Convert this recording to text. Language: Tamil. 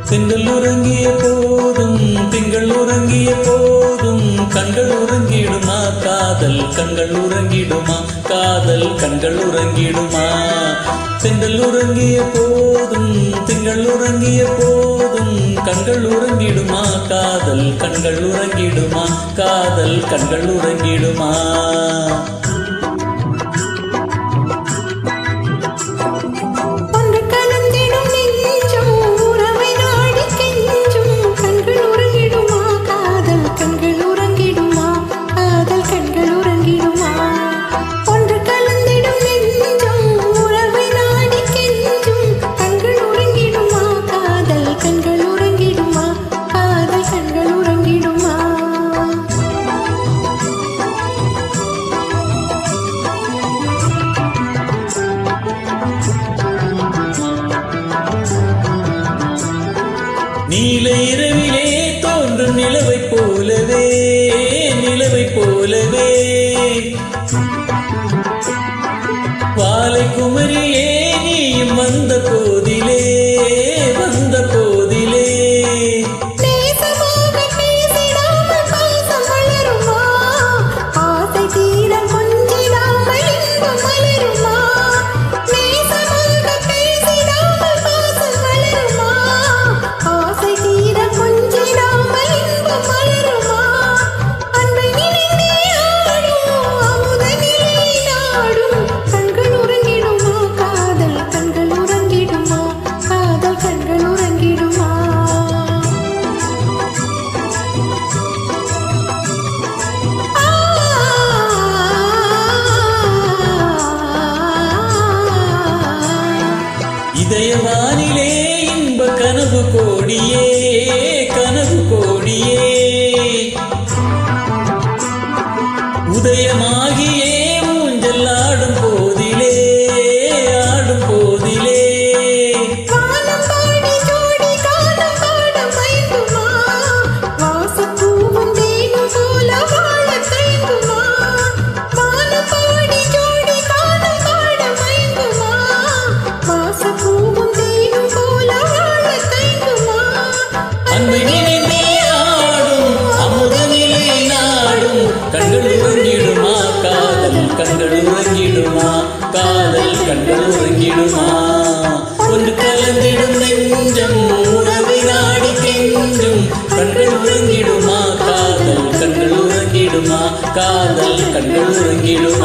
திங்கள் உறங்கிய போதும் திங்கள் உறங்கிய போதும் கண்கள் உறங்கிடுமா காதல் கண்கள் உறங்கிடுமா காதல் கண்கள் உறங்கிடுமா திங்கள் உறங்கிய போதும் திங்கள் உறங்கிய போதும் கண்கள் உறங்கிடுமா காதல் கண்கள் உறங்கிடுமா காதல் கண்கள் உறங்கிடுமா நீல இரவிலே தோன்றும் நிலவை போலவே நிலவை போலவே வாலை குமரியே நீயும் வந்த போதிலே வந்த போதிலே இதயவானிலே இன்ப கனவு கோடியே கனவு கோடியே உதயமாகியே ஊஞ்சல் ஆடும் போதிலே ஆடும் போதிலே கண்கள் உறங்கிடுமா காதல் கண்கள் உறங்கிடுமா காதல் கண்கள் உறங்கிடுமா ஒன்று கலந்திடும் நெஞ்சம் உறவை நாடி கெஞ்சும் கண்கள் உறங்கிடுமா காதல் கண்கள் உறங்கிடுமா காதல் கண்கள் உறங்கிடுமா